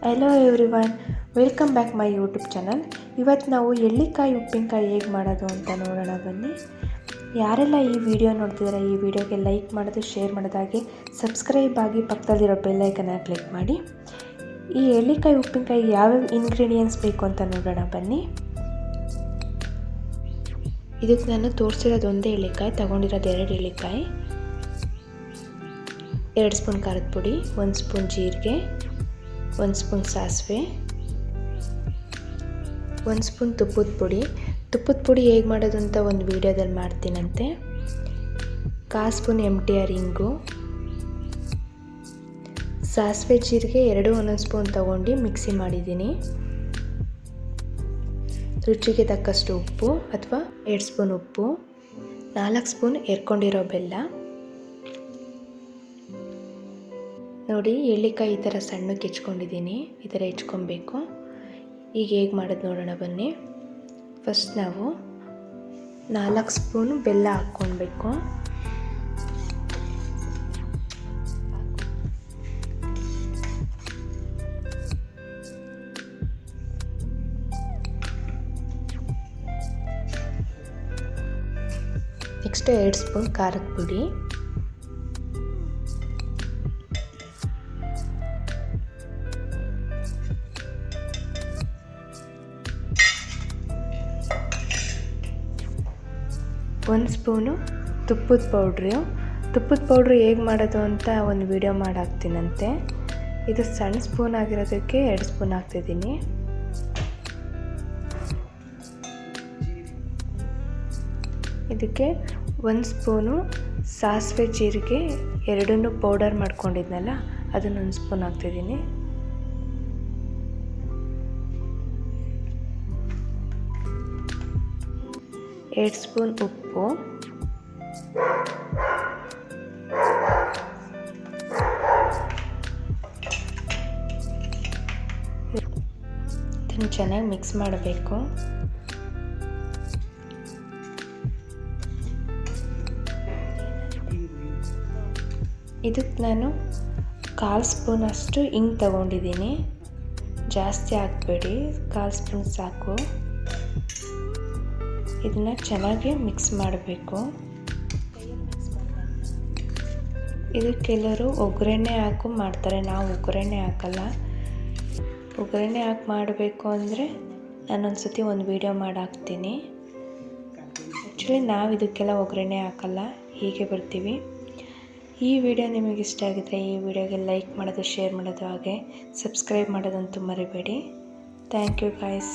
Hello everyone, welcome back my YouTube channel. ಇವತ್ತು ನಾವು ಎಳ್ಳಿಕಾಯಿ ಉಪ್ಪಿನಕಾಯಿ ಹೇಗೆ ಮಾಡೋದು ಅಂತ ನೋಡೋಣ ಬನ್ನಿ. ಯಾರೆಲ್ಲ ಈ ವಿಡಿಯೋ ನೋಡ್ತಿದ್ದಾರೆ ಈ ವಿಡಿಯೋಗೆ ಲೈಕ್ ಮಾಡೋದು, ಶೇರ್ ಮಾಡೋದಾಗೆ ಸಬ್ಸ್ಕ್ರೈಬ್ ಆಗಿ ಪಕ್ಕದಲ್ಲಿರೋ ಬೆಲ್ಲೈಕನ್ನ ಕ್ಲಿಕ್ ಮಾಡಿ. ಈ ಎಳ್ಳಿಕಾಯಿ ಉಪ್ಪಿನಕಾಯಿ ಯಾವ್ಯಾವ ಇಂಗ್ರೀಡಿಯೆಂಟ್ಸ್ ಬೇಕು ಅಂತ ನೋಡೋಣ ಬನ್ನಿ. ಇದಕ್ಕೆ ನಾನು ತೋರಿಸಿರೋದು ಒಂದೇ ಎಳ್ಳಿಕಾಯಿ, ತೊಗೊಂಡಿರೋದು 2 ಎಳ್ಳಿಕಾಯಿ, 2 ಸ್ಪೂನ್ ಖಾರದ ಪುಡಿ, 1 ಸ್ಪೂನ್ ಜೀರಿಗೆ, 1 ಸ್ಪೂನ್ ಸಾಸಿವೆ, 1 ಸ್ಪೂನ್ ತುಪ್ಪದ ಪುಡಿ ಹೇಗೆ ಮಾಡೋದು ಅಂತ ಒಂದು ವಿಡಿಯೋದಲ್ಲಿ ಮಾಡ್ತೀನಂತೆ. 1/4 ಸ್ಪೂನ್ MTR ಇಂಗು, ಸಾಸಿವೆ ಜೀರಿಗೆ 2 ಒಂದೊಂದು ಸ್ಪೂನ್ ತೊಗೊಂಡು ಮಿಕ್ಸಿ ಮಾಡಿದ್ದೀನಿ. ರುಚಿಗೆ ತಕ್ಕಷ್ಟು ಉಪ್ಪು ಅಥವಾ 2 ಸ್ಪೂನ್ ಉಪ್ಪು, 4 ಸ್ಪೂನ್ ಎರ್ಕೊಂಡಿರೋ ಬೆಲ್ಲ. ನೋಡಿ, ಎಳ್ಳಿಕಾಯಿ ಈ ಥರ ಸಣ್ಣಕ್ಕೆ ಹೆಚ್ಕೊಂಡಿದ್ದೀನಿ, ಈ ಥರ ಹೆಚ್ಕೊಬೇಕು. ಈಗ ಹೇಗೆ ಮಾಡೋದು ನೋಡೋಣ ಬನ್ನಿ. ಫಸ್ಟ್ ನಾವು 4 ಸ್ಪೂನು ಬೆಲ್ಲ ಹಾಕ್ಕೊಳ್ಬೇಕು. ನೆಕ್ಸ್ಟ್ 2 ಸ್ಪೂನ್ ಖಾರದ ಪುಡಿ, 1 ಸ್ಪೂನು ತುಪ್ಪದ ಪೌಡ್ರು ಹೇಗೆ ಮಾಡೋದು ಅಂತ ಒಂದು ವಿಡಿಯೋ ಮಾಡಾಕ್ತೀನಂತೆ. ಇದು ಸಣ್ಣ ಸ್ಪೂನ್ ಆಗಿರೋದಕ್ಕೆ 2 ಸ್ಪೂನ್ ಹಾಕ್ತಿದ್ದೀನಿ. ಇದಕ್ಕೆ 1 ಸ್ಪೂನು ಸಾಸಿವೆ ಜೀರಿಗೆ ಎರಡನ್ನೂ ಪೌಡರ್ ಮಾಡ್ಕೊಂಡಿದ್ನಲ್ಲ, ಅದನ್ನು 1 ಸ್ಪೂನ್ ಹಾಕ್ತಿದ್ದೀನಿ. ಎರಡು ಸ್ಪೂನ್ ಉಪ್ಪು, ಇದನ್ನು ಚೆನ್ನಾಗಿ ಮಿಕ್ಸ್ ಮಾಡಬೇಕು. ಇದಕ್ಕೆ ನಾನು 1/4 ಸ್ಪೂನ್ ಅಷ್ಟು ಹಿಂಗೆ ತಗೊಂಡಿದ್ದೀನಿ. ಜಾಸ್ತಿ ಹಾಕಬೇಡಿ, 1/4 ಸ್ಪೂನ್ ಸಾಕು. ಇದನ್ನು ಚೆನ್ನಾಗಿ ಮಿಕ್ಸ್ ಮಾಡಬೇಕು. ಇದಕ್ಕೆ ಕೆಲವರು ಒಗ್ಗರಣೆ ಹಾಕು ಮಾಡ್ತಾರೆ, ನಾವು ಒಗ್ಗರಣೆ ಹಾಕಲ್ಲ. ಒಗ್ಗರಣೆ ಹಾಕಿ ಮಾಡಬೇಕು ಅಂದರೆ ನಾನೊಂದು ಸತಿ ಒಂದು ವಿಡಿಯೋ ಮಾಡಾಕ್ತೀನಿ. ಆ್ಯಕ್ಚುಲಿ ನಾವು ಇದಕ್ಕೆಲ್ಲ ಒಗ್ಗರಣೆ ಹಾಕಲ್ಲ, ಹೀಗೆ ಬರ್ತೀವಿ. ಈ ವಿಡಿಯೋ ನಿಮಗೆ ಇಷ್ಟ ಆಗಿದ್ರೆ ಈ ವಿಡಿಯೋಗೆ ಲೈಕ್ ಮಾಡೋದು, ಶೇರ್ ಮಾಡೋದು, ಹಾಗೆ ಸಬ್ಸ್ಕ್ರೈಬ್ ಮಾಡೋದಂತೂ ಮರಿಬೇಡಿ. Thank you guys.